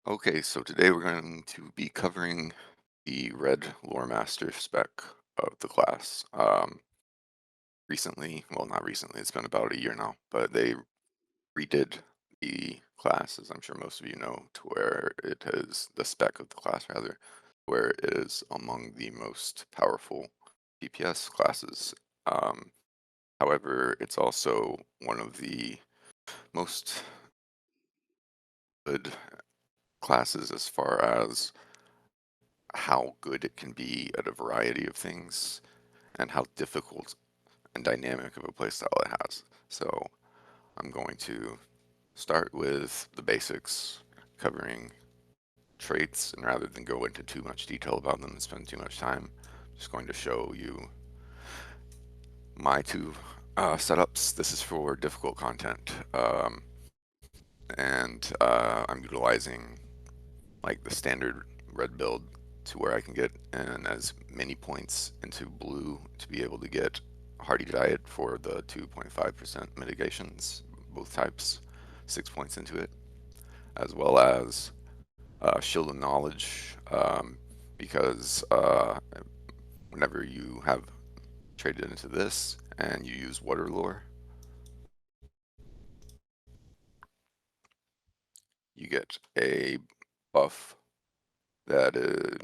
Okay, so today we're going to be covering the Red Lore Master spec of the class. Recently, well, not recently, it's been about a year now, but they redid the class, as I'm sure most of you know, to where it is the spec of the class, rather, where it is among the most powerful DPS classes. Um, However, it's also one of the most good classes as far as how good it can be at a variety of things and how difficult and dynamic of a playstyle it has. So I'm going to start with the basics, covering traits, and rather than go into too much detail about them and spend too much time, I'm just going to show you my two setups. This is for difficult content, and I'm utilizing like the standard red build to where I can get in as many points into blue to be able to get Hardy Diet for the 2.5% mitigations, both types, 6 points into it, as well as Shield of Knowledge, because whenever you have traded into this and you use Water Lore, you get a buff that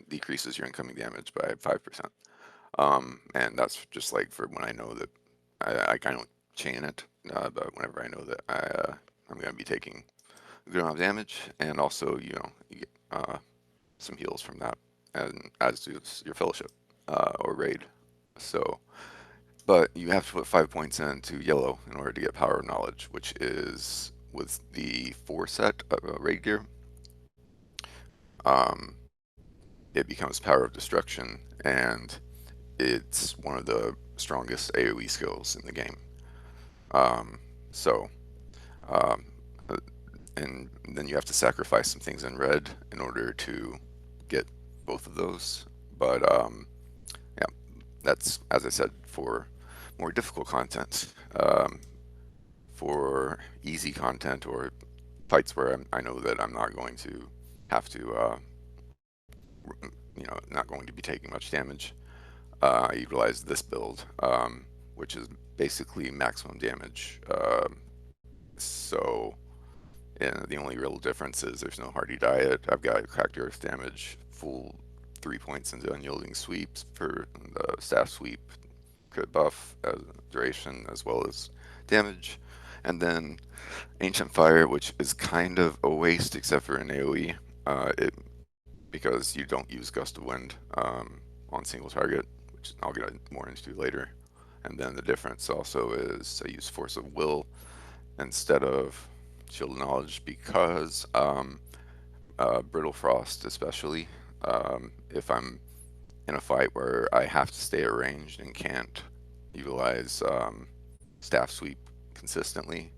decreases your incoming damage by 5%. And that's just like for when I know that I don't chain it, but whenever I know that I'm going to be taking a good amount of damage, and also you get some heals from that, and as does your fellowship or raid. So, but you have to put 5 points into yellow in order to get Power of Knowledge, which is with the 4 set of raid gear. Um, it becomes Power of Destruction, and it's one of the strongest AoE skills in the game. Um, so, um, uh, and then you have to sacrifice some things in red in order to get both of those. But yeah, that's, as I said, for more difficult content. For easy content or fights where I know that I'm not going to have to, not going to be taking much damage, I utilize this build, which is basically maximum damage. So the only real difference is there's no Hardy Diet. I've got Cracked Earth damage, full 3 points into Unyielding Sweeps for the Staff Sweep, crit buff, duration, as well as damage. And then Ancient Fire, which is kind of a waste except for an AoE, because you don't use Gust of Wind on single target, which I'll get more into later. And then the difference also is I use Force of Will instead of Shield of Knowledge because Brittle Frost, especially, if I'm in a fight where I have to stay arranged and can't utilize Staff Sweep consistently,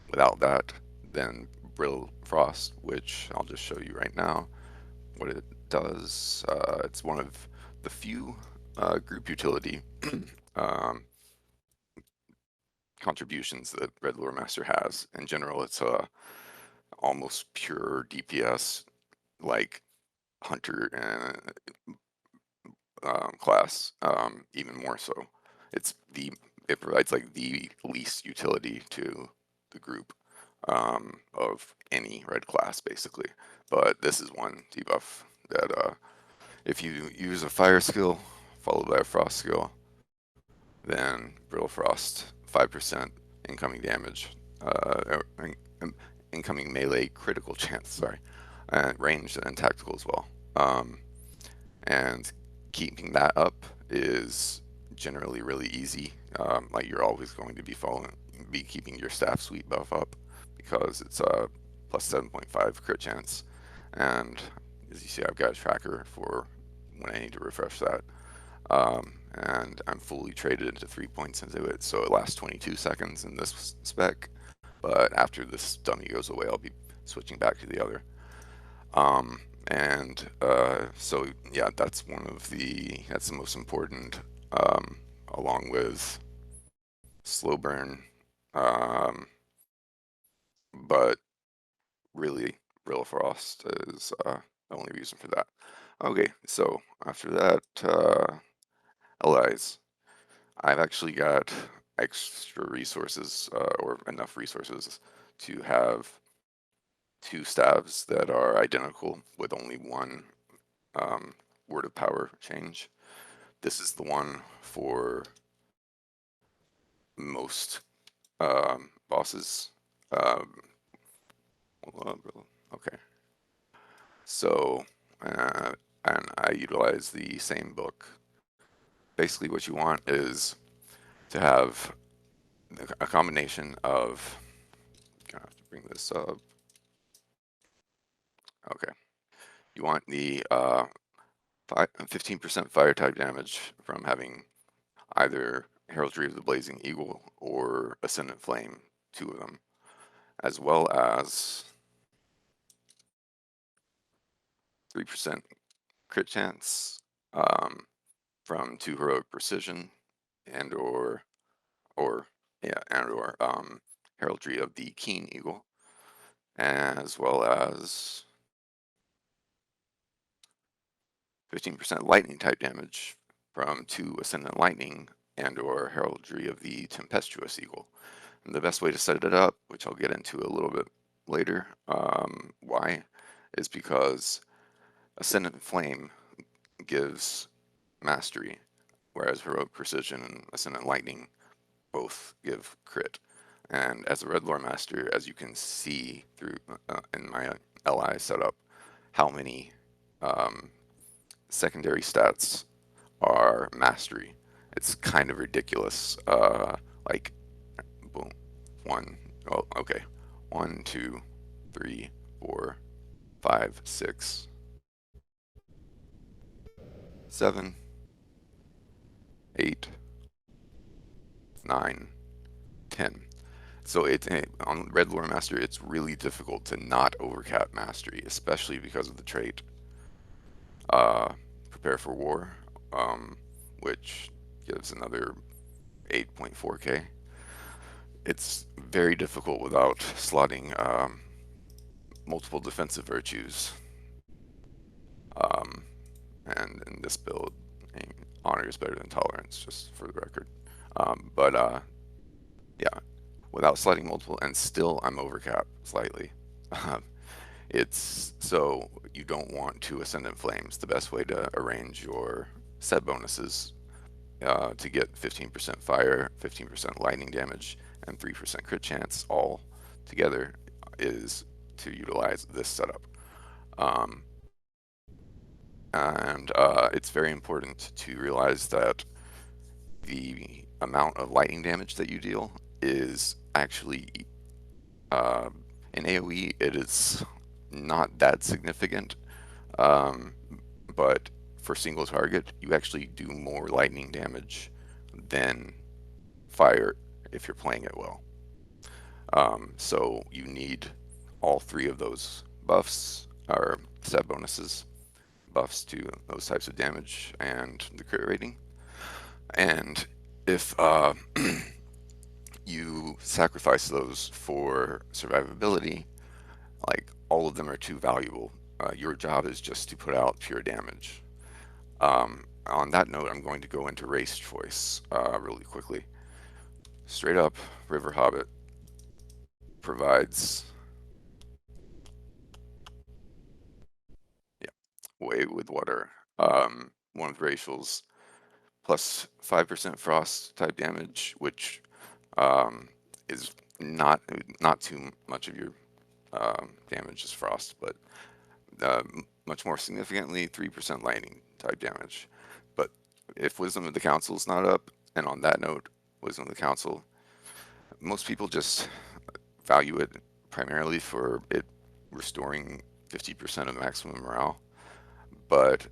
without that, then Brittle Frost, which I'll just show you right now, what it does. It's one of the few group utility um, contributions that Red Lore Master has. In general, it's a almost pure DPS like Hunter class, even more so. It provides like the least utility to the group of any red class basically. But this is one debuff that if you use a fire skill followed by a frost skill, then Brittle Frost 5% incoming damage, incoming melee critical chance, sorry, and ranged and tactical as well. And keeping that up is generally really easy. Like you're always going to be keeping your staff sweep buff up because it's a plus 7.5 crit chance. And as you see, I've got a tracker for when I need to refresh that. And I'm fully traded into 3 points into it, so it lasts 22 seconds in this spec. But after this dummy goes away, I'll be switching back to the other. So yeah, that's the most important, along with slow burn, but really Real Frost is the only reason for that. Okay, so after that, allies. I've actually got extra resources, or enough resources to have two staves that are identical with only one word of power change. This is the one for most bosses. Um, okay, so and I utilize the same book. Basically, what you want is to have a combination of. I have to bring this up. Okay, you want the 15% fire type damage from having either Heraldry of the Blazing Eagle or Ascendant Flame, two of them, as well as 3% crit chance from 2 Heroic Precision and or yeah and or Heraldry of the Keen Eagle, as well as 15% lightning type damage from 2 Ascendant Lightning and or Heraldry of the Tempestuous Eagle. And the best way to set it up, which I'll get into a little bit later, why, is because Ascendant Flame gives mastery, whereas Heroic Precision and Ascendant Lightning both give crit. And as a Red Lore Master, as you can see through in my LI setup, how many secondary stats are mastery. It's kind of ridiculous. Like, boom, one, oh, okay, 1, 2, 3, 4, 5, 6, 7, 8, 9, 10. So on Red Lore Master, it's really difficult to not overcap mastery, especially because of the trait Prepare for War, which gives another 8.4k. It's very difficult without slotting multiple defensive virtues. And in this build, honor is better than tolerance, just for the record. But yeah, without sliding multiple, and still I'm overcapped slightly. It's so you don't want 2 Ascendant Flames. The best way to arrange your set bonuses to get 15% fire, 15% lightning damage, and 3% crit chance all together is to utilize this setup. And it's very important to realize that the amount of lightning damage that you deal is actually in AoE it is not that significant, but for single target you actually do more lightning damage than fire if you're playing it well. So you need all 3 of those buffs or set bonuses, buffs to those types of damage and the crit rating. And if you sacrifice those for survivability, like all of them are too valuable. Your job is just to put out pure damage. On that note, I'm going to go into race choice really quickly. Straight up, River-hobbit provides way with water. One of the racials plus 5% frost type damage, which is not too much of your damage is frost, but much more significantly 3% lightning type damage. But if Wisdom of the Council is not up, and on that note, Wisdom of the Council, most people just value it primarily for it restoring 50% of maximum morale. But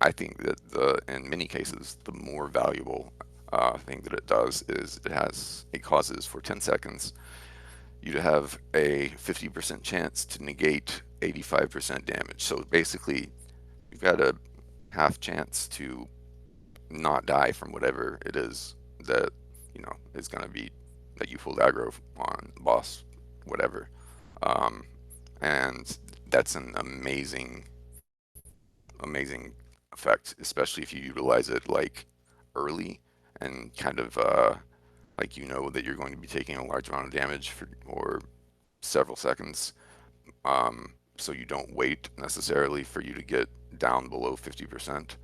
I think that in many cases, the more valuable thing that it does is it causes for 10 seconds you to have a 50% chance to negate 85% damage. So basically, you've got a half chance to not die from whatever it is that is going to be that you pulled aggro on boss, whatever. And that's an amazing effect, especially if you utilize it like early and kind of like you know that you're going to be taking a large amount of damage for or several seconds. So you don't wait necessarily for you to get down below 50%,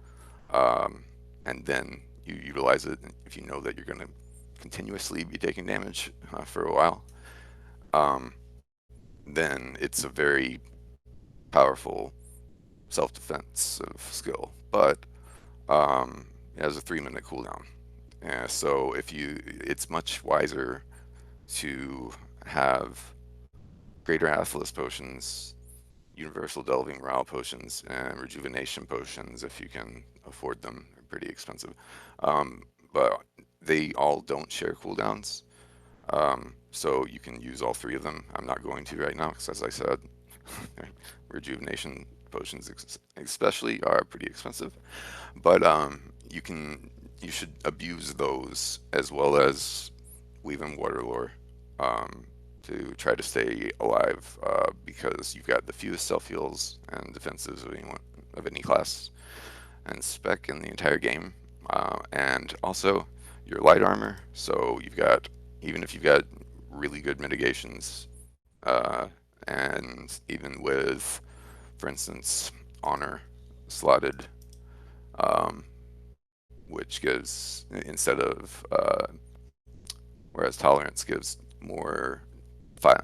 and then you utilize it if you know that you're going to continuously be taking damage for a while. Um, then it's a very powerful self-defensive skill, but it has a 3-minute cooldown. And so it's much wiser to have Greater Atlas potions, Universal Delving Morale potions, and Rejuvenation potions if you can afford them. They're pretty expensive, um, but they all don't share cooldowns. So you can use all 3 of them. I'm not going to right now because, as I said, Rejuvenation potions especially are pretty expensive. But you should abuse those as well as Weave and Waterlore um, to try to stay alive because you've got the fewest self heals and defensives of any class and spec in the entire game, and also your light armor. So you've got even if you've got really good mitigations, uh, and even with, for instance, honor slotted, um, which gives instead of whereas tolerance gives more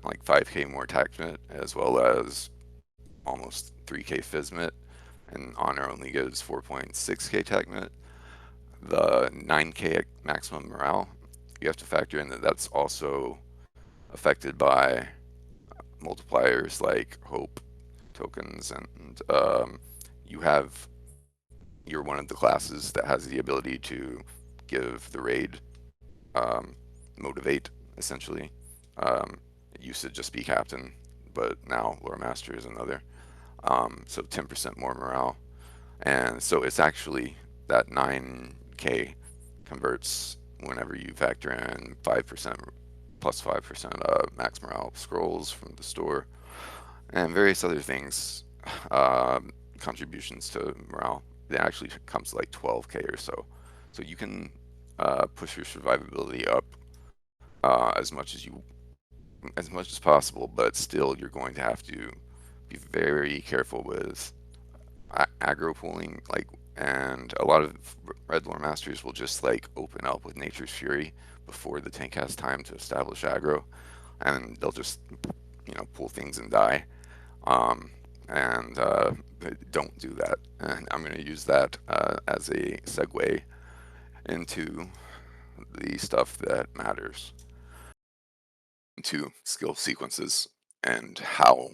like 5k more attachment as well as almost 3k physmit, and honor only gives 4.6k attachment. The 9k maximum morale, you have to factor in that that's also affected by multipliers like hope tokens, and you have you're one of the classes that has the ability to give the raid um, motivate, essentially. It used to just be captain, but now lore master is another. So 10% more morale, and so it's actually that 9k converts whenever you factor in 5% plus 5% max morale scrolls from the store and various other things, contributions to morale. It actually comes to like 12k or so. So you can push your survivability up as much as possible, but still you're going to have to be very careful with aggro pooling. And a lot of red lore masters will just like open up with Nature's Fury before the tank has time to establish aggro, and they'll just pull things and die. Um, and don't do that. And I'm going to use that as a segue into the stuff that matters, into skill sequences and how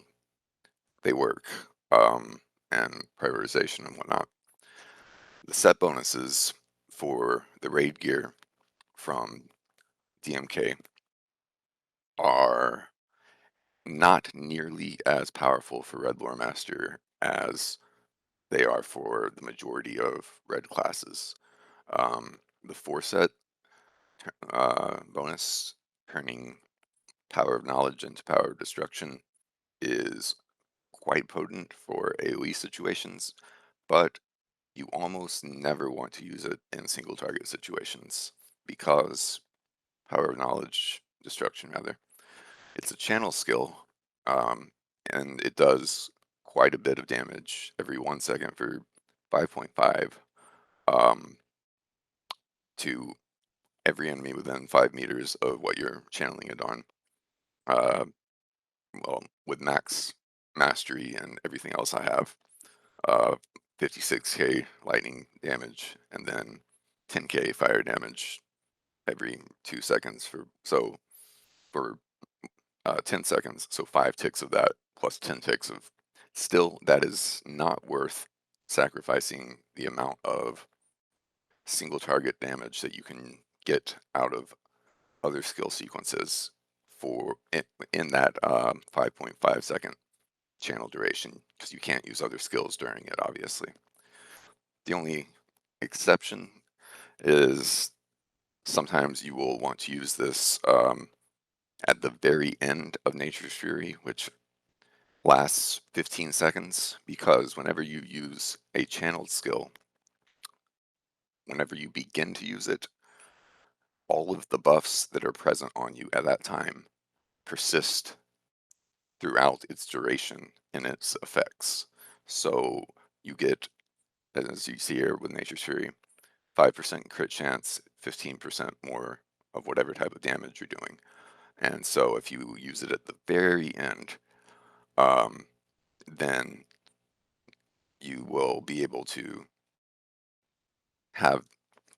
they work, and prioritization and whatnot. The set bonuses for the raid gear from DMK are not nearly as powerful for Red Lore Master as they are for the majority of red classes. The 4-set bonus, turning Power of Knowledge into Power of Destruction, is quite potent for AoE situations, but you almost never want to use it in single target situations because Power of Knowledge, Destruction rather, it's a channel skill, um, and it does quite a bit of damage every 1 second for 5.5 um, to every enemy within 5 meters of what you're channeling it on. Uh, well, with max mastery and everything else I have, uh, 56k lightning damage, and then 10k fire damage every 2 seconds for 10 seconds. So 5 ticks of that plus 10 ticks of still that is not worth sacrificing the amount of single target damage that you can get out of other skill sequences for in that 5.5 second channel duration, because you can't use other skills during it, obviously. The only exception is sometimes you will want to use this at the very end of Nature's Fury, which lasts 15 seconds because whenever you use a channeled skill, whenever you begin to use it, all of the buffs that are present on you at that time persist throughout its duration in its effects. So you get, as you see here with Nature's Fury, 5% crit chance, 15% more of whatever type of damage you're doing. And so if you use it at the very end, um, then you will be able to have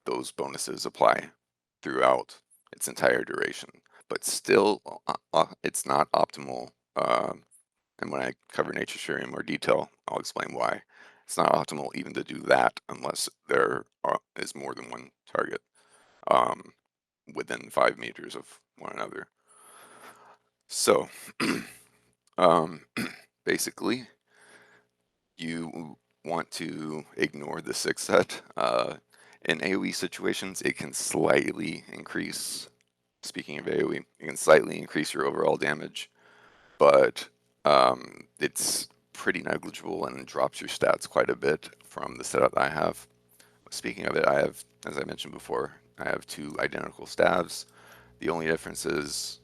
those bonuses apply throughout its entire duration. But still, it's not optimal. And when I cover Nature's Fury in more detail, I'll explain why. It's not optimal even to do that unless there is more than one target um, within 5 meters of one another. So, um, basically, you want to ignore the 6 set. In AoE situations, it can slightly increase, speaking of AoE, it can slightly increase your overall damage, but it's pretty negligible and drops your stats quite a bit from the setup I have. Speaking of it, I have, as I mentioned before, I have 2 identical staves. The only difference is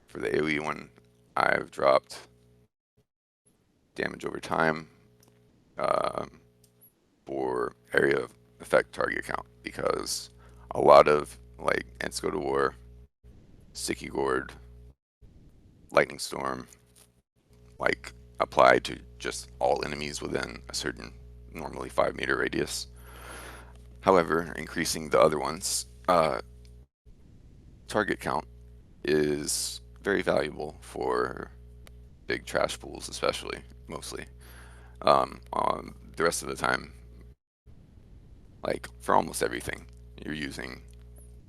for the AoE one, I've dropped damage over time um, for area of effect target count because a lot of like Ents Go to War, Sticky Gourd, Lightning Storm, like apply to just all enemies within a certain normally 5 meter radius. However, increasing the other ones, target count is very valuable for big trash pools, especially mostly. On the rest of the time, like for almost everything, you're using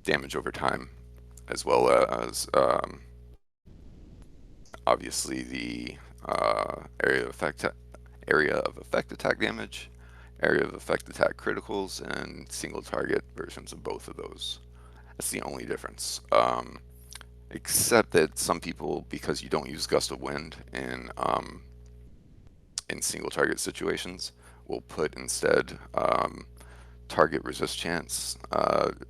damage over time, as well as obviously the area of effect attack damage, area of effect attack criticals, and single target versions of both of those. That's the only difference. Except that some people, because you don't use gust of wind in single target situations, will put instead target resist chance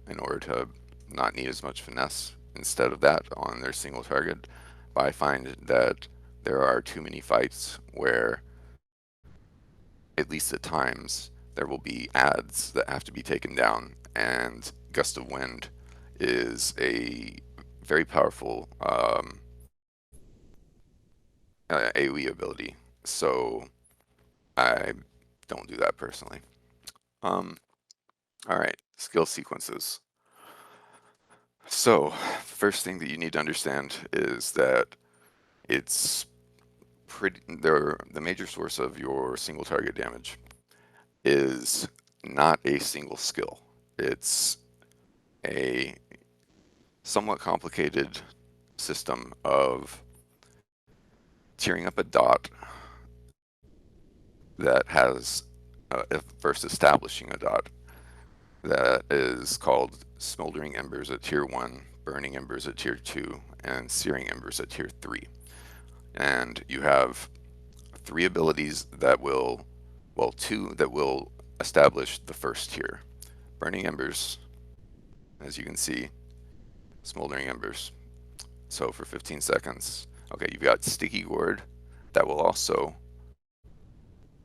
in order to not need as much finesse instead of that on their single target. But I find that there are too many fights where, at least at times, there will be ads that have to be taken down, and gust of wind is a very powerful AoE ability. So I don't do that personally. Um, all right, skill sequences. So, first thing that you need to understand is that it's the major source of your single target damage is not a single skill. It's a somewhat complicated system of tearing up a dot that has first establishing a dot that is called Smoldering Embers at tier 1, Burning Embers at tier 2, and Searing Embers at tier 3. And you have 3 abilities that will, well, 2 that will establish the first tier. Burning Embers, as you can see, Smoldering Embers. So for 15 seconds. Okay, you've got Sticky Gourd that will also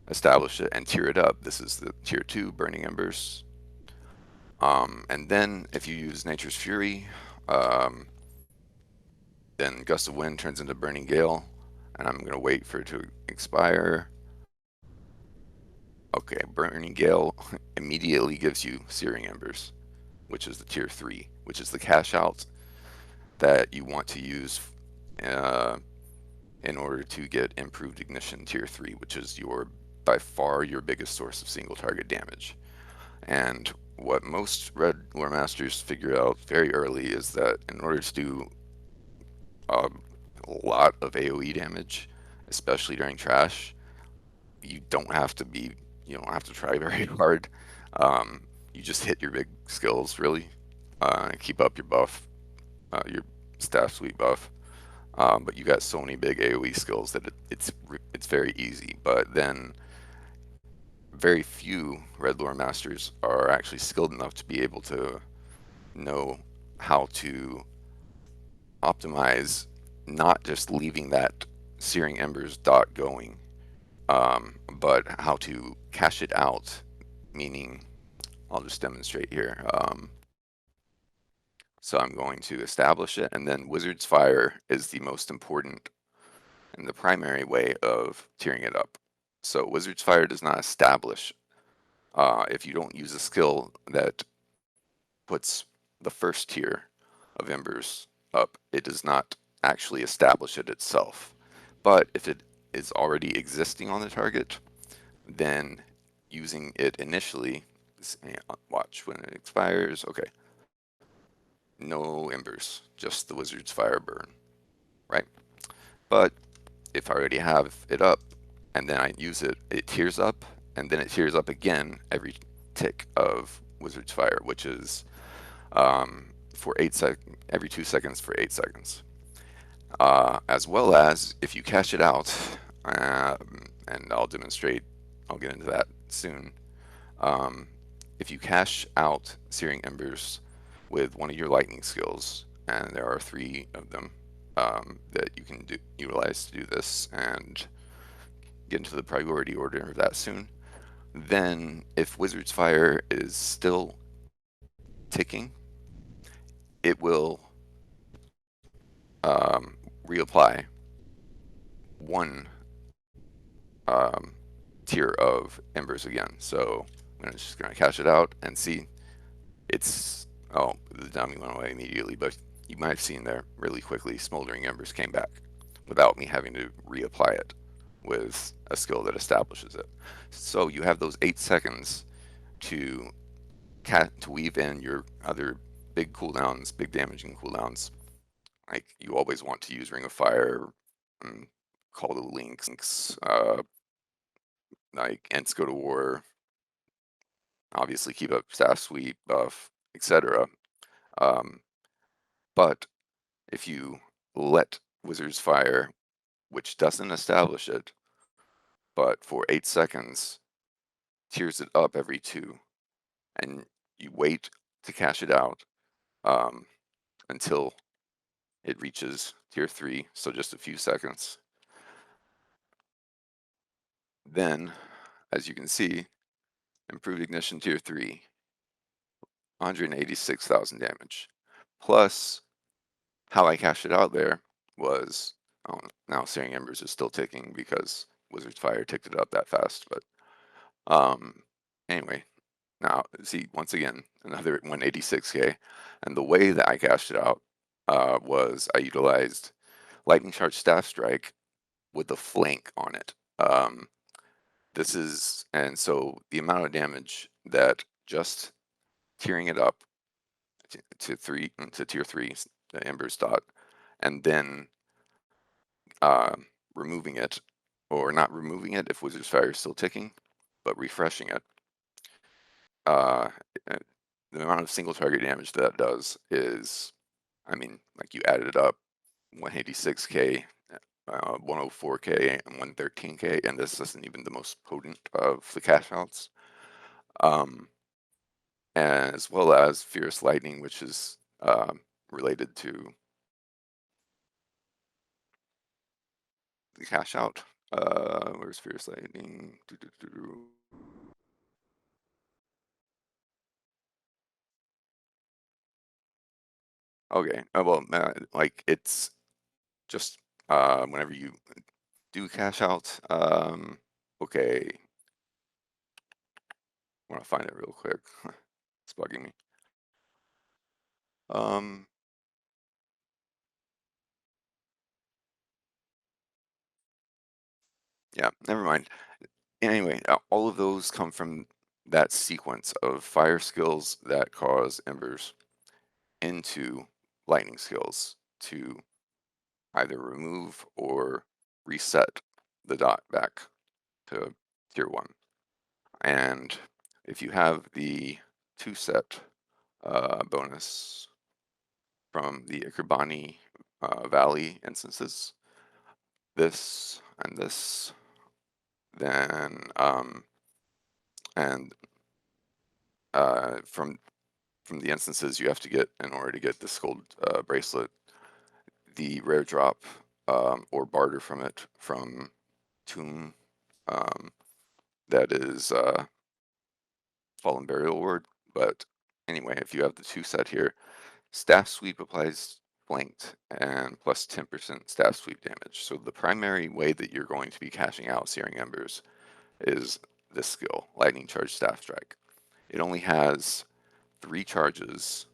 establish it and tier it up. This is the tier 2 Burning Embers. And then if you use Nature's Fury, um, then Gust of Wind turns into Burning Gale, and I'm going to wait for it to expire. Okay, Burning Gale immediately gives you Searing Embers, which is the tier 3, which is the cash out that you want to use uh, in order to get improved ignition tier 3, which is by far your biggest source of single target damage. And what most Red Lore Masters figure out very early is that in order to do a lot of AoE damage, especially during trash, you don't have to try very hard. You just hit your big skills really, keep up your buff, your staff sweep buff, but you got so many big AoE skills that it's very easy. But then very few Red Lore Masters are actually skilled enough to be able to know how to optimize not just leaving that Searing Embers dot going, but how to cash it out, meaning I'll just demonstrate here. So I'm going to establish it, and then Wizard's Fire is the most important and the primary way of tearing it up. So Wizard's Fire does not establish if you don't use a skill that puts the first tier of embers up. It does not actually establish it itself. But if it is already existing on the target, then using it initially, watch when it expires. Okay, no embers, just the Wizard's Fire burn, right? But if I already have it up and then I use it, it tears up and then it tears up again every tick of Wizard's Fire, which is for every 2 seconds for 8 seconds. As well as if you cash it out, and I'll demonstrate, I'll get into that soon. Um, if you cash out Searing Embers with one of your lightning skills, and there are 3 of them that you can utilize to do this, and get into the priority order of that soon, then if Wizard's Fire is still ticking, it will reapply one um, tier of embers again. So I'm just going to cash it out and see. It's, oh, the dummy went away immediately, but you might have seen there really quickly, Smoldering Embers came back without me having to reapply it with a skill that establishes it. So you have those 8 seconds to weave in your other big cooldowns, big damaging cooldowns. Like you always want to use Ring of Fire, Call the Lynx, like Ents Go to War, obviously keep up staff sweep, buff, etc. Um, but if you let Wizard's Fire, which doesn't establish it, but for 8 seconds, tears it up every 2, and you wait to cash it out um, until it reaches tier 3, so just a few seconds. Then, as you can see, improved ignition tier 3, 186,000 damage. Plus, how I cashed it out there was, oh, now Searing Embers is still ticking because Wizard's Fire ticked it up that fast. But anyway, now see, once again, another 186k. And the way that I cashed it out was I utilized Lightning Charge Staff Strike with a flank on it. And so the amount of damage that just tearing it up to tier 3, the Embers dot, and then removing it, or not removing it if Wizard's Fire is still ticking, but refreshing it. Uh, the amount of single target damage that does is, I mean, like you added it up, 186k, 104k, and 113k, and this isn't even the most potent of the cash outs. As well as Fierce Lightning, which is related to the cash out. Where's Fierce Lightning? Okay, well, like it's just whenever you do cash out. Okay, I want to find it real quick. It's bugging me. Um, yeah, never mind. Anyway, all of those come from that sequence of fire skills that cause embers into lightning skills to either remove or reset the dot back to tier 1. And if you have the 2 set bonus from the Ikebani valley instances, this and this, then and from the instances you have to get in order to get this gold bracelet, the rare drop or barter from it from Tomb, um, that is Fallen Burial Ward. But anyway, if you have the two set here, staff sweep applies flanked and plus 10% staff sweep damage. So the primary way that you're going to be cashing out Searing Embers is this skill, Lightning Charge Staff Strike. It only has 3 charges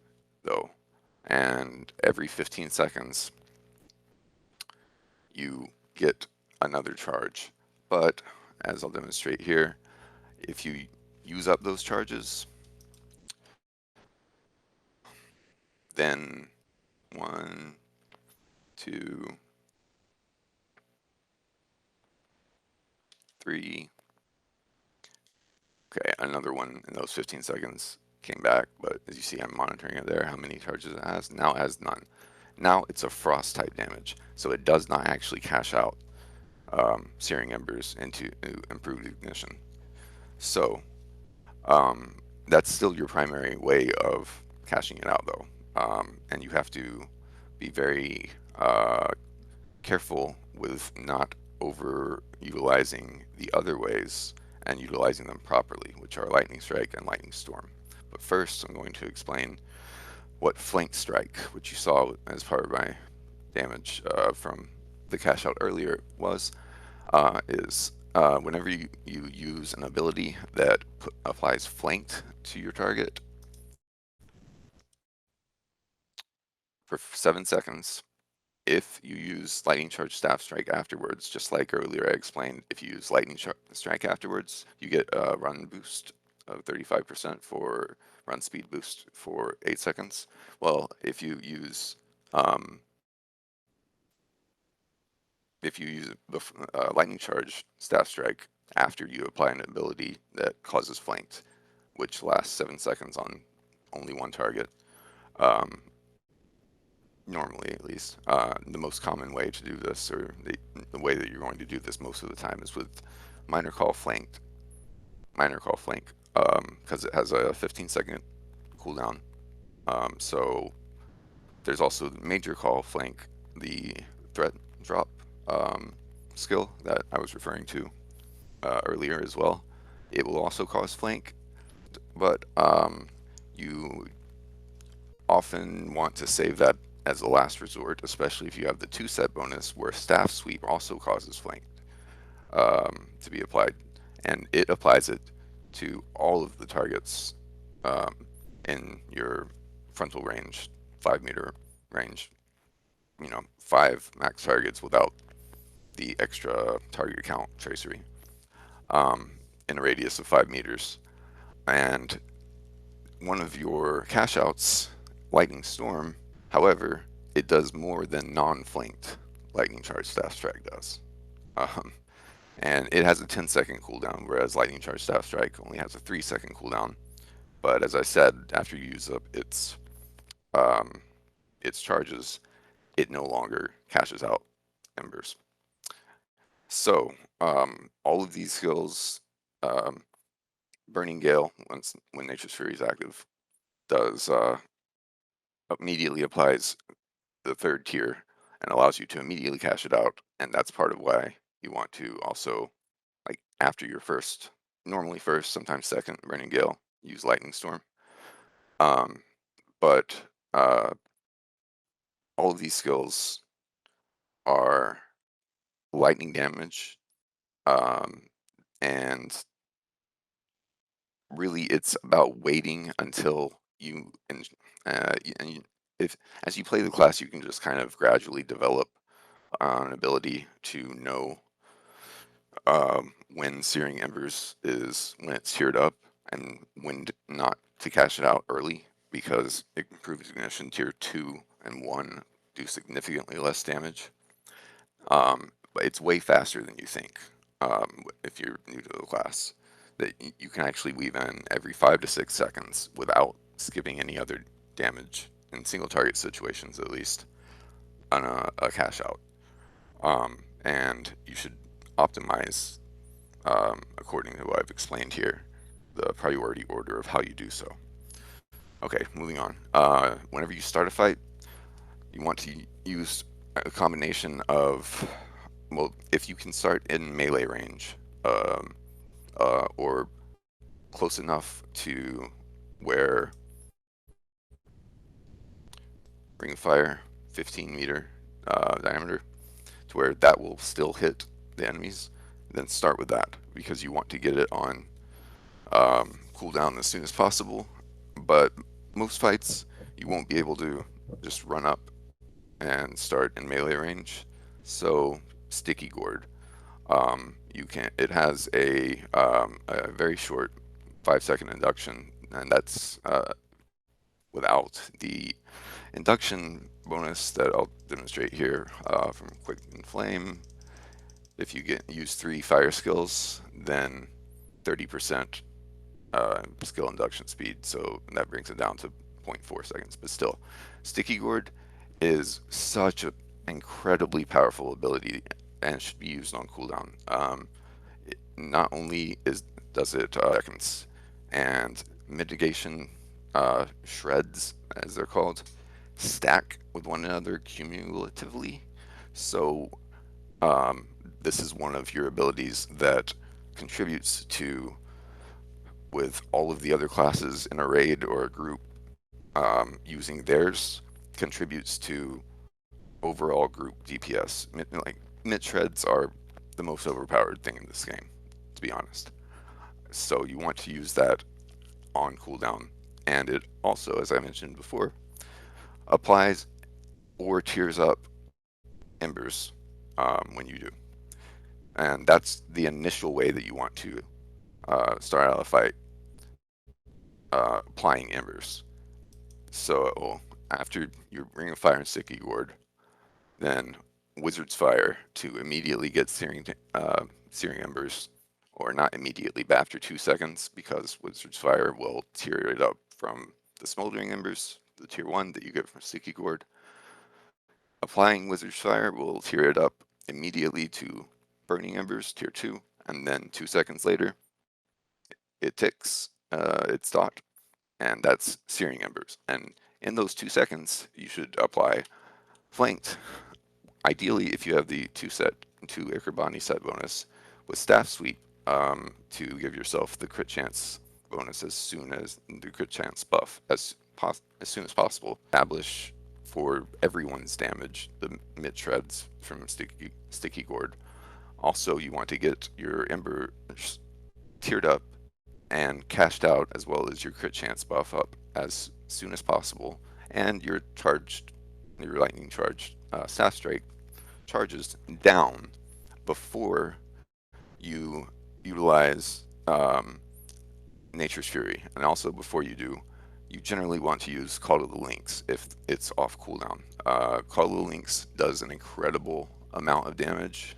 though, and every 15 seconds you get another charge. But as I'll demonstrate here, if you use up those charges, then 1, 2, 3. Okay, another one in those 15 seconds came back, but as you see, I'm monitoring it there, how many charges it has. Now it has none. Now it's a frost type damage, so it does not actually cash out Searing Embers into improved ignition. So that's still your primary way of cashing it out, though, and you have to be very careful with not over utilizing the other ways and utilizing them properly, which are Lightning Strike and Lightning Storm. But first, I'm going to explain what Flank Strike, which you saw as part of my damage from the cash out earlier, is. Whenever you use an ability that applies flanked to your target for 7 seconds, if you use Lightning Charge Staff Strike afterwards, just like earlier I explained, if you use Lightning Strike afterwards, you get a run boost of 35% for run speed boost for 8 seconds. Well, if you use Lightning Charge Staff Strike after you apply an ability that causes flanked, which lasts 7 seconds on only one target, normally at least, the most common way to do this, or the way that you're going to do this most of the time, is with Minor Call Flank, because it has a 15-second cooldown. So there's also the Major Call Flank, the threat drop skill that I was referring to earlier as well. It will also cause flank, but you often want to save that as a last resort, especially if you have the 2-set bonus where Staff Sweep also causes flank to be applied, and it applies it to all of the targets in your frontal range, 5-meter range. 5 max targets without the extra target count tracery in a radius of 5 meters. And one of your cash outs, Lightning Storm, however, it does more than non-flanked Lightning Charge Staff Strike does. And it has a 10-second cooldown, whereas Lightning Charge Staff Strike only has a 3-second cooldown. But as I said, after you use up its charges, it no longer cashes out embers. So all of these skills, Burning Gale, when Nature's Fury is active, does immediately applies the 3rd tier and allows you to immediately cash it out. And that's part of why you want to also, like after your normally first, sometimes second Burning Gale, use Lightning Storm. But all of these skills are lightning damage, and really it's about waiting until you if as you play the class, you can just kind of gradually develop an ability to know when Searing Embers when it's tiered up, and when not to cash it out early, because improved ignition tier 2 and 1 do significantly less damage. But it's way faster than you think if you're new to the class. That you can actually weave in every 5 to 6 seconds without skipping any other damage in single target situations, at least. a cash out. And you should optimize according to what I've explained here, the priority order of how you do so. Okay, moving on. Whenever you start a fight, you want to use a combination of, well, if you can start in melee range, or close enough to where ring of fire, 15-meter diameter, to where that will still hit the enemies, then start with that because you want to get it on cooldown as soon as possible. But most fights, you won't be able to just run up and start in melee range. So sticky gourd, you can. It has a very short 5-second induction, and that's without the induction bonus that I'll demonstrate here from Quick and Flame. If you use 3 fire skills, then 30% skill induction speed, so that brings it down to 0.4 seconds. But still, Sticky Gourd is such an incredibly powerful ability and should be used on cooldown. Not only does it seconds and mitigation shreds, as they're called, stack with one another cumulatively. So um, this is one of your abilities that contributes to, with all of the other classes in a raid or a group using theirs, contributes to overall group DPS. Like, mid shreds are the most overpowered thing in this game, to be honest. So you want to use that on cooldown, and it also, as I mentioned before, applies or tears up embers when you do. And that's the initial way that you want to start out a fight, applying embers. So after your Ring of Fire and Sticky Gourd, then Wizard's Fire to immediately get Searing Embers, or not immediately, but after 2 seconds, because Wizard's Fire will tear it up from the Smoldering Embers, the tier 1 that you get from Sticky Gourd. Applying Wizard's Fire will tear it up immediately to Burning Embers, tier 2, and then 2 seconds later, it ticks its dot, and that's Searing Embers. And in those 2 seconds, you should apply Flanked. Ideally, if you have the 2 Ikarbani set bonus with Staff Sweep, to give yourself the crit chance bonus as soon as the crit chance buff as soon as possible. Establish for everyone's damage the mid shreds from Sticky Gourd. Also, you want to get your Ember tiered up and cashed out, as well as your crit chance buff up as soon as possible, and your lightning charged Staff Strike charges down before you utilize Nature's Fury, and also before you do, you generally want to use Call of the Lynx if it's off cooldown. Call of the Lynx does an incredible amount of damage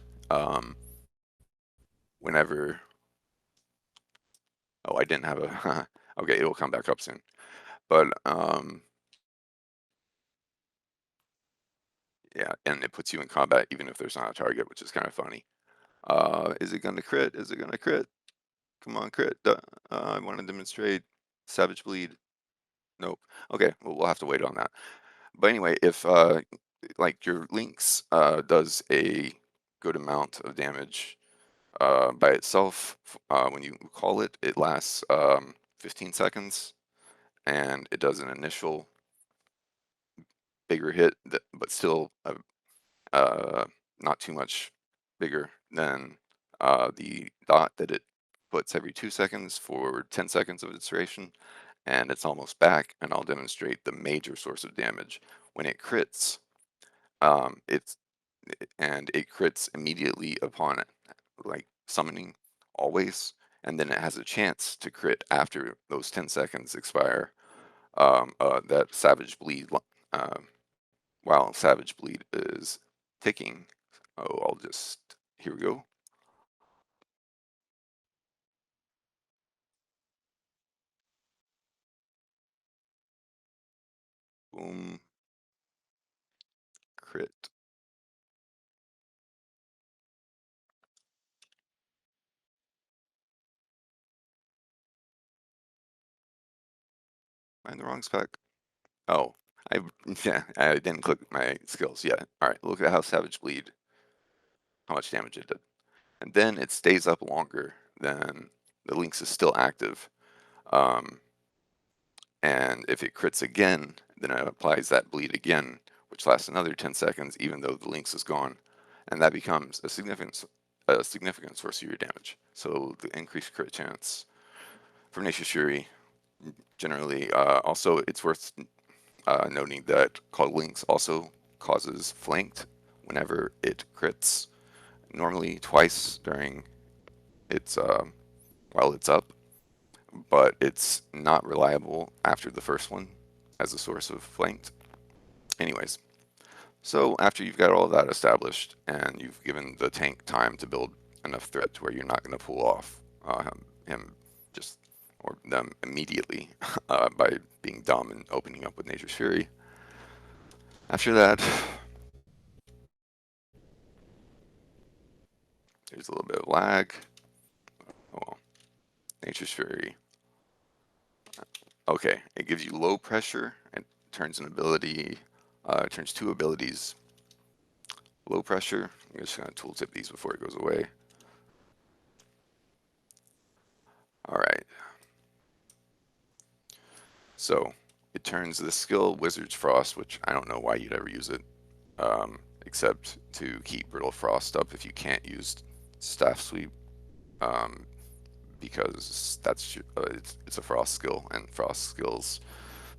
whenever. Oh, I didn't have a. Okay, it will come back up soon. But yeah, and it puts you in combat even if there's not a target, which is kind of funny. Is it gonna crit? Is it gonna crit? Come on, crit. I want to demonstrate Savage Bleed. Nope. Okay, well, we'll have to wait on that. But anyway, if like your Lynx does a good amount of damage by itself, when you call it, it lasts 15 seconds, and it does an initial bigger hit, but still not too much bigger than the dot that it puts every 2 seconds for 10 seconds of its duration, and it's almost back, and I'll demonstrate the major source of damage. When it crits, it's and it crits immediately upon it, like summoning always, and then it has a chance to crit after those 10 seconds expire. That Savage Bleed, while Savage Bleed is ticking, I'll just, here we go. Boom. crit. Am I in the wrong spec? Oh, I yeah, I didn't click my skills yet. All right, look at how Savage Bleed, how much damage it did, and then it stays up longer than the Lynx is still active. Um, and if it crits again, then it applies that bleed again, which lasts another 10 seconds, even though the Lynx is gone, and that becomes a significant source of your damage. So the increased crit chance for Nature's Fury generally. Also, it's worth noting that called Lynx also causes flanked whenever it crits, normally twice during its while it's up, but it's not reliable after the first one as a source of flanked. Anyways, so after you've got all of that established and you've given the tank time to build enough threat to where you're not going to pull off him just or them immediately by being dumb and opening up with Nature's Fury. After that, there's a little bit of lag. Oh well, Nature's Fury. Okay, it gives you low pressure and turns an ability, turns two abilities low pressure. I'm just gonna tooltip these before it goes away. All right, so it turns the skill Wizard's Frost, which I don't know why you'd ever use it, except to keep Brittle Frost up if you can't use Staff Sweep, um, because it's a Frost skill, and Frost skills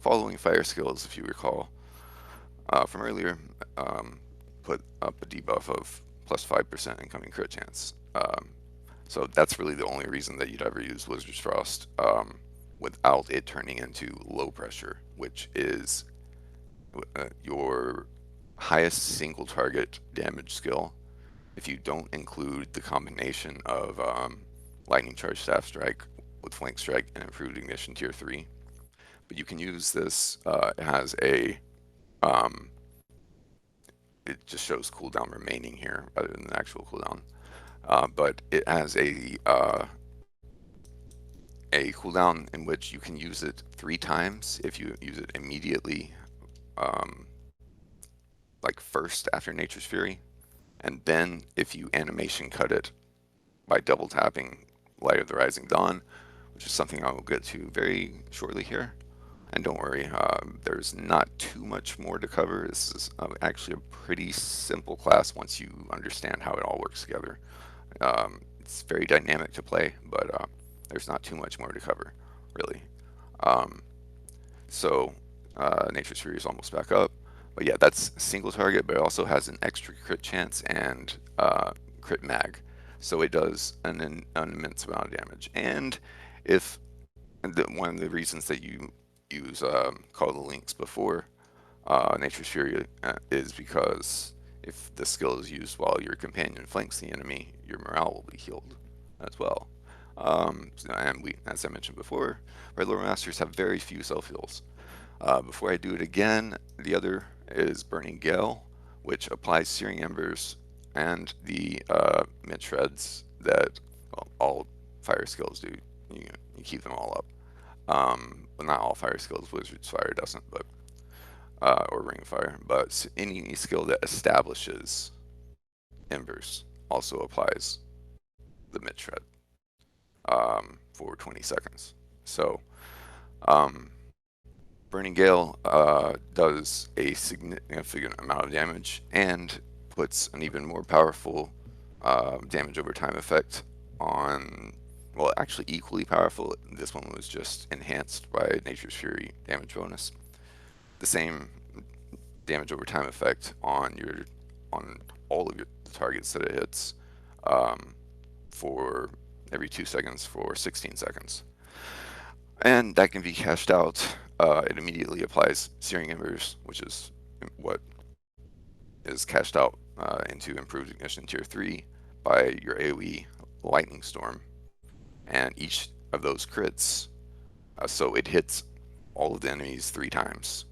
following Fire skills, if you recall from earlier, put up a debuff of plus 5% incoming crit chance. So that's really the only reason that you'd ever use Wizard's Frost without it turning into low pressure, which is your highest single target damage skill if you don't include the combination of Lightning Charge Staff Strike with Flank Strike and Improved Ignition Tier 3. But you can use this, it has a, it just shows cooldown remaining here rather than the actual cooldown. But it has a cooldown in which you can use it 3 times if you use it immediately, um, like first after Nature's Fury, and then if you animation cut it by double tapping Light of the Rising Dawn, which is something I will get to very shortly here. And don't worry, there's not too much more to cover. This is actually a pretty simple class once you understand how it all works together. It's very dynamic to play, but there's not too much more to cover, really. Um, so Nature's Fury is almost back up. But yeah, that's single target, but it also has an extra crit chance and crit mag. So it does an immense amount of damage. And if one of the reasons that you use Call of the Lynx before Nature's Fury is because if the skill is used while your companion flanks the enemy, your morale will be healed as well. And we, as I mentioned before, Red Lord Masters have very few self heals. Before I do it again, the other is Burning Gale, which applies Searing Embers and the mid shreds that all fire skills do. You keep them all up. Well, not all fire skills. Wizard's Fire doesn't, but or Ring of Fire. But any skill that establishes Embers also applies the mid shred for 20 seconds. So um, Burning Gale does a significant amount of damage and puts an even more powerful damage over time effect on, well, actually equally powerful. This one was just enhanced by Nature's Fury damage bonus. The same damage over time effect on all of the targets that it hits for every 2 seconds for 16 seconds. And that can be cashed out. It immediately applies Searing Embers, which is what is cashed out into Improved Ignition Tier 3 by your AoE Lightning Storm. And each of those crits, so it hits all of the enemies 3 times.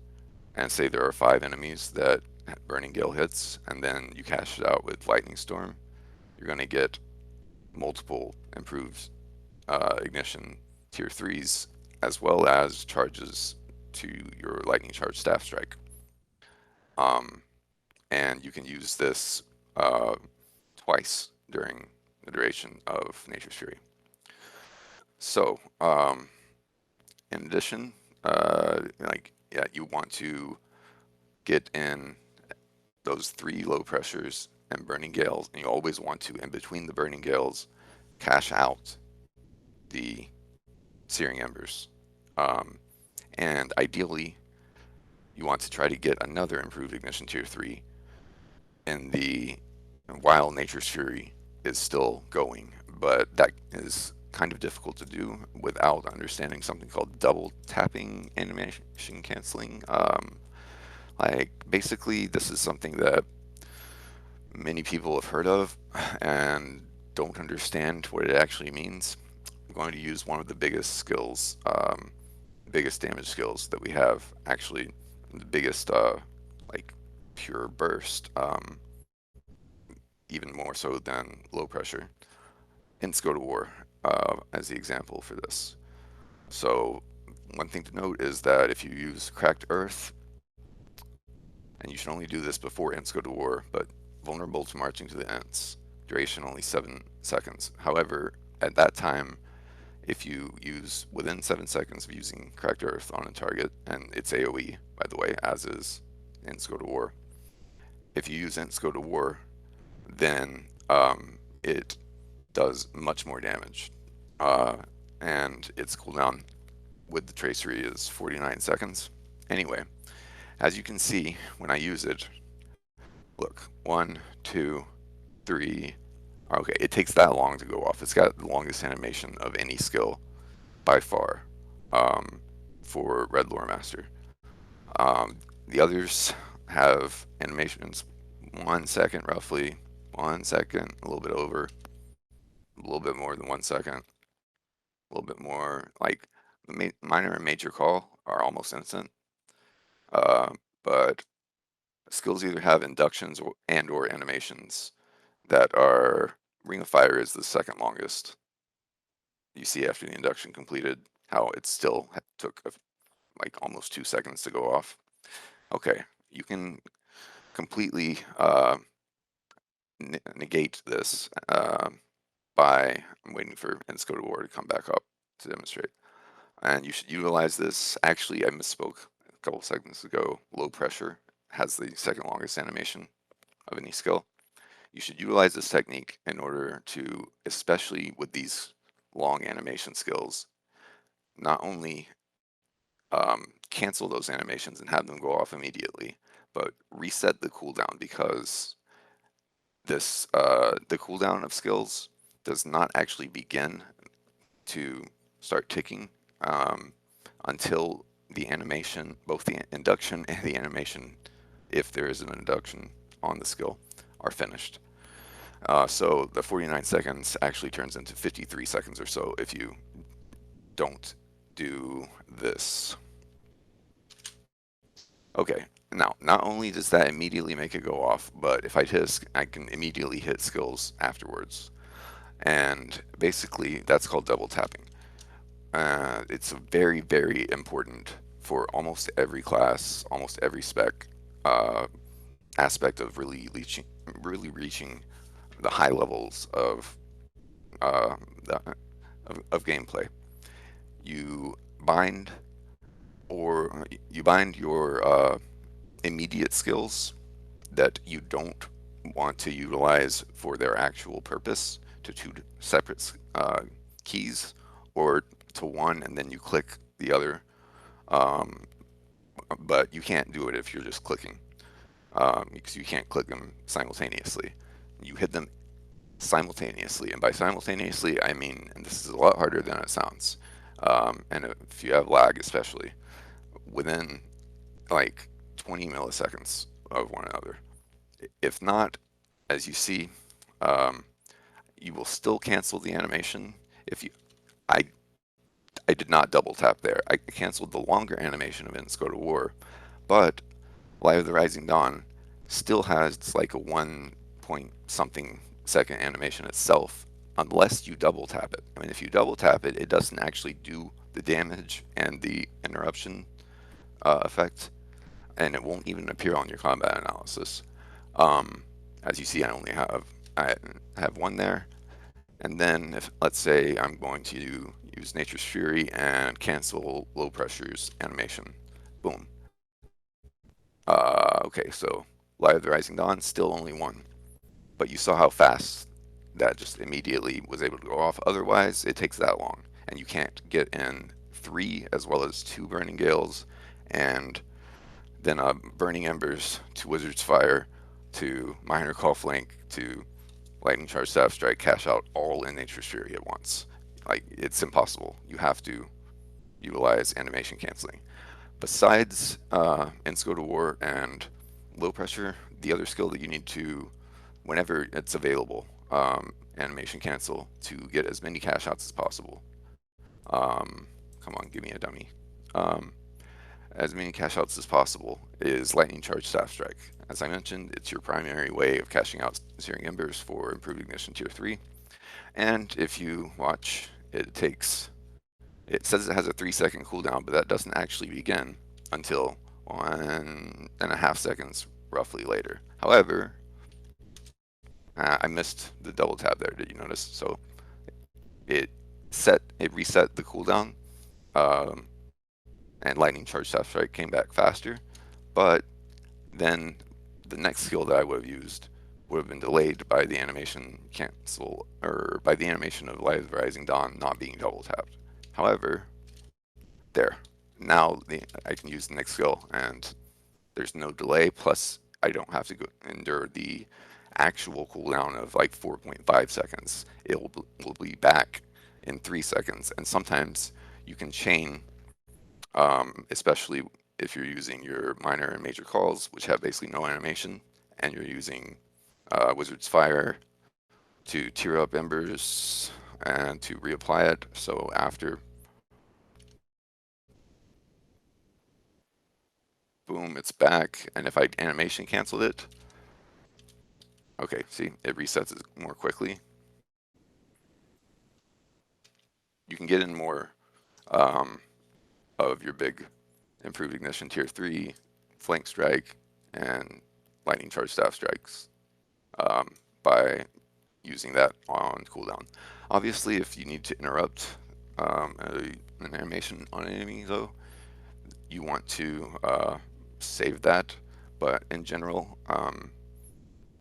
And say there are 5 enemies that Burning Gale hits, and then you cash it out with Lightning Storm, you're going to get multiple improved ignition tier 3s, as well as charges to your Lightning Charge Staff Strike. And you can use this twice during the duration of Nature's Fury. So, in addition, yeah, you want to get in those 3 low pressures and burning gales, and you always want to, in between the burning gales, cash out the Searing Embers. And ideally, you want to try to get another improved ignition tier 3 in the while Nature's Fury is still going, but that is kind of difficult to do without understanding something called double tapping animation canceling. Like basically, this is something that many people have heard of and don't understand what it actually means. I'm going to use one of the biggest skills, biggest damage skills that we have. Actually, the biggest like pure burst, even more so than low pressure. Hints go to war as the example for this. So one thing to note is that if you use Cracked Earth, and you should only do this before Ints go to war, but vulnerable to marching to the Ints, duration only 7 seconds. However, at that time, if you use within 7 seconds of using Cracked Earth on a target, and it's AoE, by the way, as is Ints go to war. If you use Ints go to war, then it does much more damage. And its cooldown with the tracery is 49 seconds. Anyway, as you can see, when I use it, look, 1, 2, 3. Okay, it takes that long to go off. It's got the longest animation of any skill by far for Red Lore Master. The others have animations 1 second roughly, 1 second, a little bit over, a little bit more than 1 second, a little bit more. Like the minor and major call are almost instant, but skills either have inductions or animations that are. Ring of Fire is the second longest. You see after the induction completed how it still took like almost 2 seconds to go off. Okay, you can completely negate this by, I'm waiting for Insco to War to come back up to demonstrate. And you should utilize this. Actually, I misspoke a couple seconds ago. Low pressure has the second longest animation of any skill. You should utilize this technique in order to, especially with these long animation skills, not only cancel those animations and have them go off immediately, but reset the cooldown, because this the cooldown of skills does not actually begin to start ticking until the animation, both the induction and the animation, if there is an induction on the skill, are finished. So the 49 seconds actually turns into 53 seconds or so if you don't do this. Okay, now not only does that immediately make it go off, but if I hit, I can immediately hit skills afterwards. And basically, that's called double tapping. It's very, very important for almost every class, almost every spec aspect of really reaching the high levels of of gameplay. You bind your immediate skills that you don't want to utilize for their actual purpose to 2 separate keys, or to one and then you click the other, but you can't do it if you're just clicking, because you can't click them simultaneously. You hit them simultaneously, and by simultaneously I mean, and this is a lot harder than it sounds, and if you have lag especially, within like 20 milliseconds of one another. If not, as you see, you will still cancel the animation. If you, I, I did not double tap there. I canceled the longer animation of Ends Go to War, but Light of the Rising Dawn still has like a 1 point something second animation itself, unless you double tap it. I mean, if you double tap it, it doesn't actually do the damage and the interruption effect, and it won't even appear on your combat analysis. Um, as you see, I have one there, and then if let's say I'm going to use Nature's Fury and cancel low pressure's animation, boom. Okay, so Light of the Rising Dawn still only one, but you saw how fast that just immediately was able to go off. Otherwise, it takes that long, and you can't get in 3 as well as 2 Burning Gales, and then Burning Embers to Wizard's Fire to Minor Call Link to Lightning Charge Staff Strike cash out all in Nature's Fury at once. Like, it's impossible. You have to utilize animation canceling. Besides Insco to War and Low Pressure, the other skill that you need to, whenever it's available, animation cancel to get as many cash outs as possible. Come on, give me a dummy. Um, as many cash outs as possible is Lightning Charge Staff Strike. As I mentioned, it's your primary way of cashing out Searing Embers for Improved Ignition Tier 3. And if you watch, it says it has a 3-second cooldown, but that doesn't actually begin until 1.5 seconds roughly later. However, I missed the double tap there, did you notice? So it reset the cooldown, um, and Lightning Charge Staff Strike came back faster, but then the next skill that I would have used would have been delayed by the animation cancel, or by the animation of Light of the Rising Dawn not being double tapped. However, there. Now I can use the next skill, and there's no delay, plus I don't have to endure the actual cooldown of like 4.5 seconds. Will be back in 3 seconds, and sometimes you can chain, especially if you're using your minor and major calls, which have basically no animation, and you're using Wizard's Fire to tear up Embers and to reapply it. So after, boom, it's back. And if I animation canceled it, okay, see, it resets it more quickly. You can get in more of your big improved ignition tier 3, flank strike, and lightning charge staff strikes by using that on cooldown. Obviously, if you need to interrupt an animation on an enemy, though, you want to save that. But in general,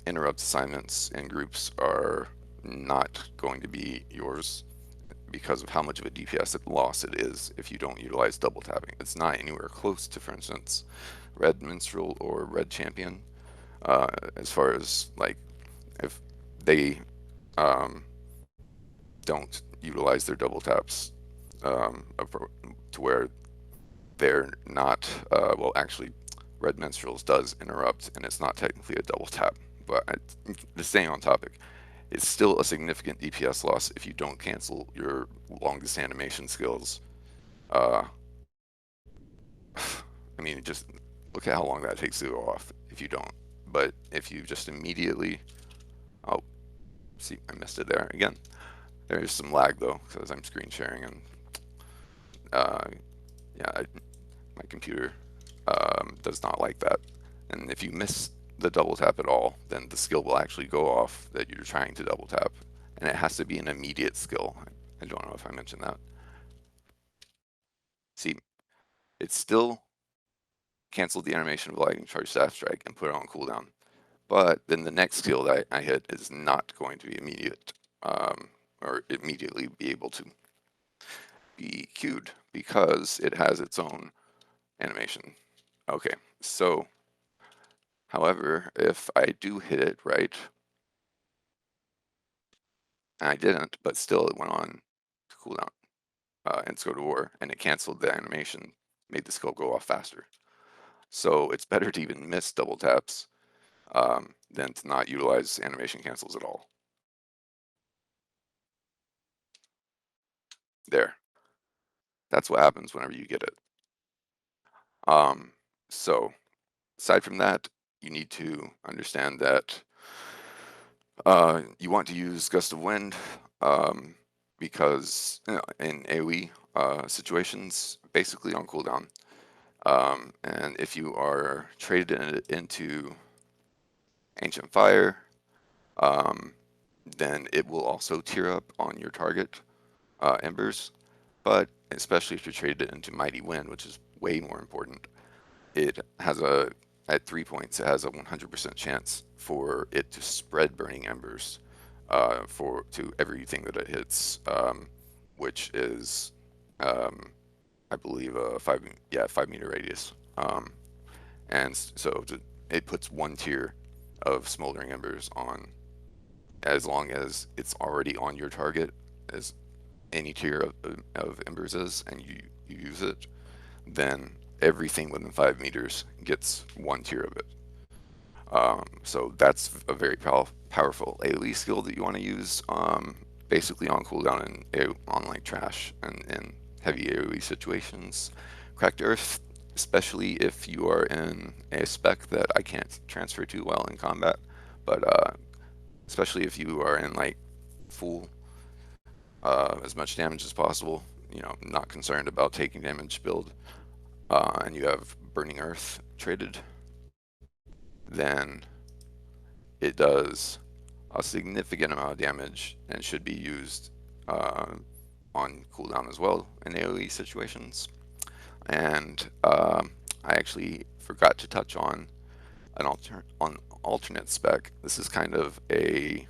interrupt assignments in groups are not going to be yours because of how much of a DPS loss it is if you don't utilize double tapping. It's not anywhere close to, for instance, Red Minstrel or Red Champion, as far as like if they don't utilize their double taps to where they're not, well, actually, Red Minstrels does interrupt, and it's not technically a double tap. But just staying on topic, it's still a significant DPS loss if you don't cancel your longest animation skills. I mean, just look at how long that takes to go off if you don't. But if you just immediately, oh, see, I missed it there again. There's some lag though, because I'm screen sharing, and yeah, my computer does not like that. And if you miss the double tap at all, then the skill will actually go off that you're trying to double tap, and it has to be an immediate skill. I don't know if I mentioned that. See, it still canceled the animation of Lightning Charge Staff Strike and put it on cooldown, but then the next skill that I hit is not going to be immediate, or immediately be able to be queued because it has its own animation. Okay, so however, if I do hit it right, and I didn't, but still it went on to cooldown and Go to War, and it canceled the animation, made the skill go off faster. So it's better to even miss double taps than to not utilize animation cancels at all. There. That's what happens whenever you get it. So aside from that, you need to understand that you want to use Gust of Wind because in AoE situations, basically on cooldown. And if you are traded into Ancient Fire, um, then it will also tier up on your target embers. But especially if you're traded into Mighty Wind, which is way more important, it has at 3 points, it has a 100% chance for it to spread burning embers to everything that it hits, which is, um, I believe, a 5 meter radius. And so it puts one tier of Smoldering Embers on as long as it's already on your target, as any tier of embers is, and you use it, then everything within 5 meters gets one tier of it. So that's a very powerful AoE skill that you want to use basically on cooldown and on like trash and in heavy AoE situations. Cracked Earth, especially if you are in a spec that I can't transfer to well in combat, but especially if you are in like full as much damage as possible, not concerned about taking damage build, and you have Burning Earth traded, then it does a significant amount of damage and should be used uh, on cooldown as well in AoE situations. And I actually forgot to touch on alternate spec. This is kind of a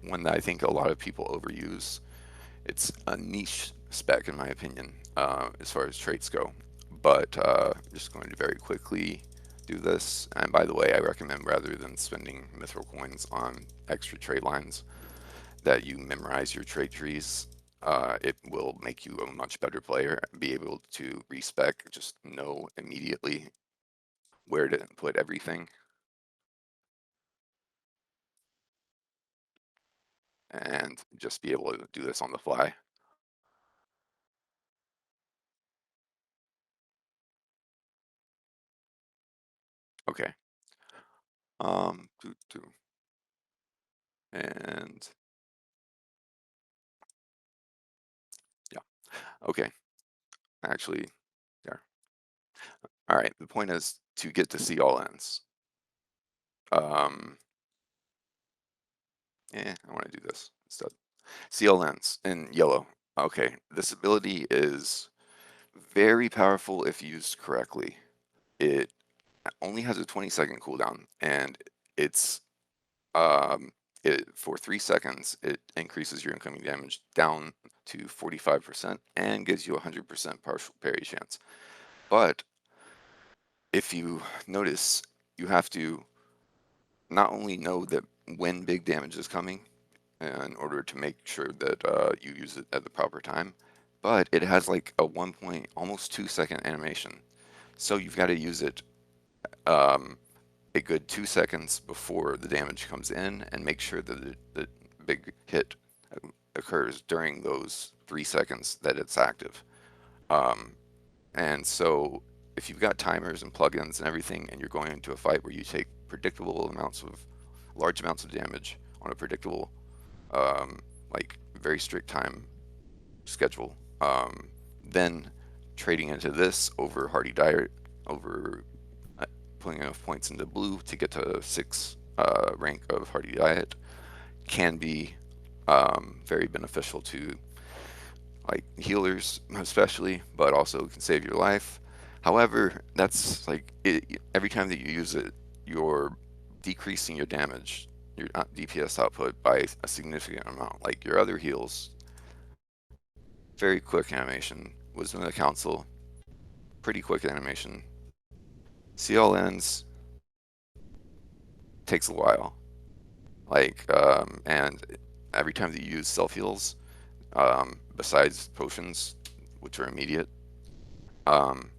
one that I think a lot of people overuse. It's a niche spec in my opinion as far as traits go. But I'm just going to very quickly do this. And by the way, I recommend rather than spending mithril coins on extra trait lines, that you memorize your trait trees. It will make you a much better player, be able to respec, just know immediately where to put everything, and just be able to do this on the fly. Okay. And yeah, okay. Actually, there. All right. The point is to get to see all ends. Um, I want to do this instead. See all ends in yellow. Okay. This ability is very powerful if used correctly. It only has a 20-second cooldown, and it's um, for 3 seconds, it increases your incoming damage down to 45% and gives you a 100% partial parry chance. But if you notice, you have to not only know that when big damage is coming in order to make sure that you use it at the proper time, but it has like a 1 point, almost 2 second animation. So you've got to use it um, a good 2 seconds before the damage comes in and make sure that the big hit occurs during those 3 seconds that it's active. Um, and so if you've got timers and plugins and everything and you're going into a fight where you take large amounts of damage on a predictable, like very strict time schedule, then trading into this over Hardy Diet, over putting enough points into blue to get to 6 rank of Hardy Diet can be very beneficial to like healers especially, but also can save your life. However, that's like every time that you use it, you're decreasing your damage, your DPS output by a significant amount. Like your other heals, very quick animation. Wisdom of the Council, pretty quick animation. See all ends takes a while. And every time that you use self heals, besides potions, which are immediate, um,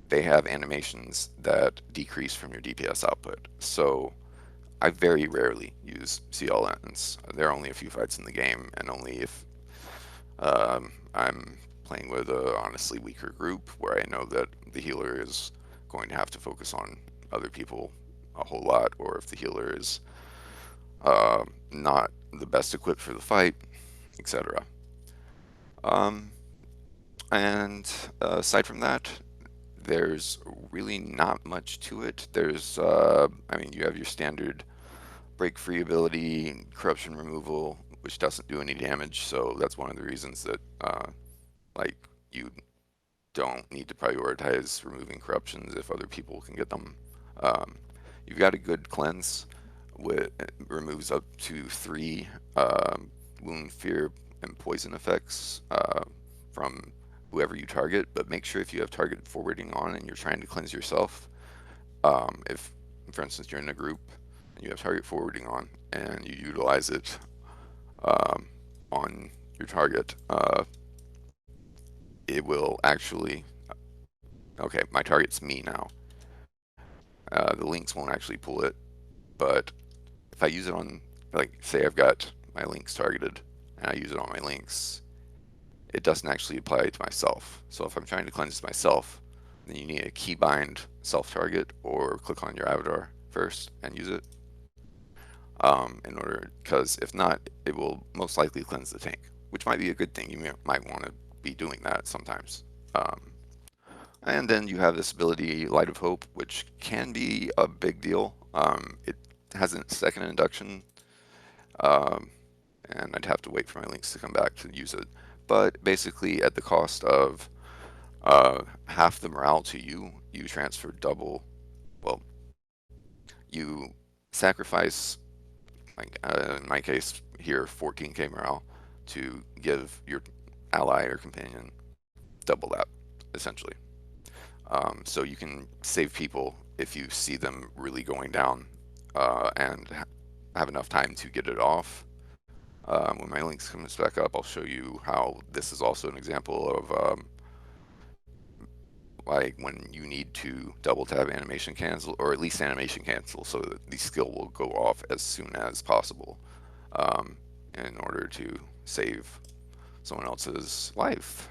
they have animations that decrease from your DPS output. So I very rarely use CL ends. There are only a few fights in the game, and only if I'm playing with a honestly weaker group where I know that the healer is going to have to focus on other people a whole lot, or if the healer is not the best equipped for the fight, etc. Um, and aside from that, there's really not much to it. I mean, you have your standard break free ability, corruption removal, which doesn't do any damage, so that's one of the reasons that, like, you don't need to prioritize removing corruptions if other people can get them. Um, you've got a good cleanse, with removes up to 3 wound, fear, and poison effects from whoever you target. But make sure if you have target forwarding on and you're trying to cleanse yourself, if, for instance, you're in a group and you have target forwarding on and you utilize it um, on your target, it will actually. Okay, my target's me now. The Lynx won't actually pull it, but if I use it on, like, say I've got my Lynx targeted and I use it on my Lynx, it doesn't actually apply to myself. So if I'm trying to cleanse myself, then you need a keybind self-target or click on your avatar first and use it. In order, because if not, it will most likely cleanse the tank, which might be a good thing. You might want to be doing that sometimes. Um, and then you have this ability, Light of Hope, which can be a big deal. It has a second induction, um, and I'd have to wait for my links to come back to use it. But basically, at the cost of half the morale to you, you transfer double. Well, you sacrifice, like in my case here, 14k morale to give your ally or companion double that, essentially. So you can save people if you see them really going down and have enough time to get it off. When my links comes back up, I'll show you how this is also an example of like when you need to double tab animation cancel, or at least animation cancel, so that the skill will go off as soon as possible um, in order to save someone else's life.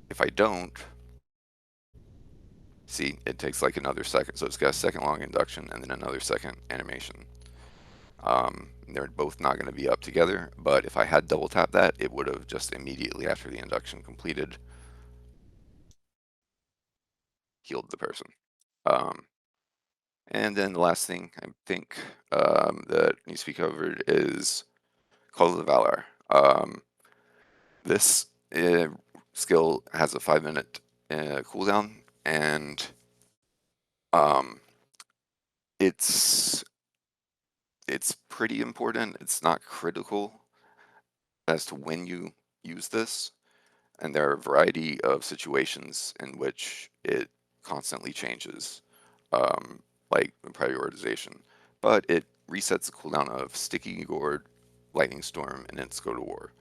If I don't, see, it takes like another second, so it's got a second long induction and then another second animation. They're both not going to be up together, but if I had double tapped that, it would have just immediately after the induction completed healed the person. Um, and then the last thing I think that needs to be covered is Call of the Valar. This skill has a 5-minute cooldown, and um, it's it's pretty important. It's not critical as to when you use this, and there are a variety of situations in which it constantly changes, like prioritization. But it resets the cooldown of Sticky Gourd, Lightning Storm, and Ints Go to War.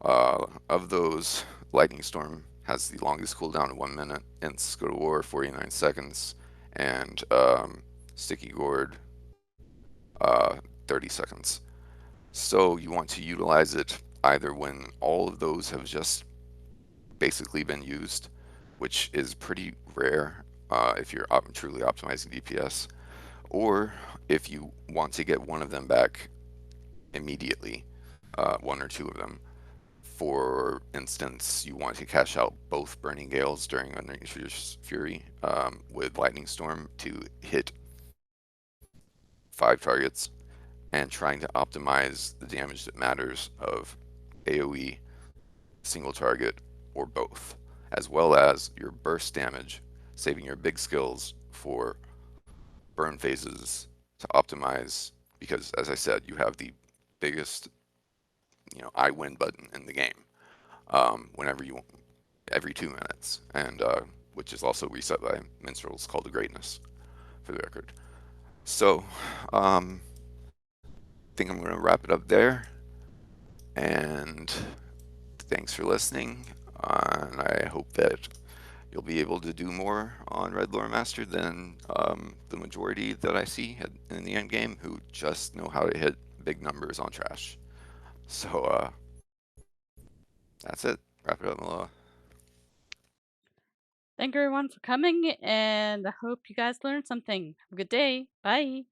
Of those, Lightning Storm has the longest cooldown of 1 minute, Ints Go to War 49 seconds, and Sticky Gourd 30 seconds. So you want to utilize it either when all of those have just basically been used, which is pretty rare if you're truly optimizing DPS, or if you want to get one of them back immediately, one or two of them. For instance, you want to cash out both Burning Gales during Unleashed Fury with Lightning Storm to hit 5 targets, and trying to optimize the damage that matters of AoE, single target, or both, as well as your burst damage, saving your big skills for burn phases to optimize, because as I said, you have the biggest, I win button in the game whenever you, every 2 minutes, and which is also reset by Minstrel's Call to Greatness, for the record. So, I think I'm going to wrap it up there, and thanks for listening, and I hope that you'll be able to do more on Red Lore Master than the majority that I see in the end game who just know how to hit big numbers on trash. So that's it. Wrap it up, Maloa. Thank you everyone for coming, and I hope you guys learned something. Have a good day. Bye.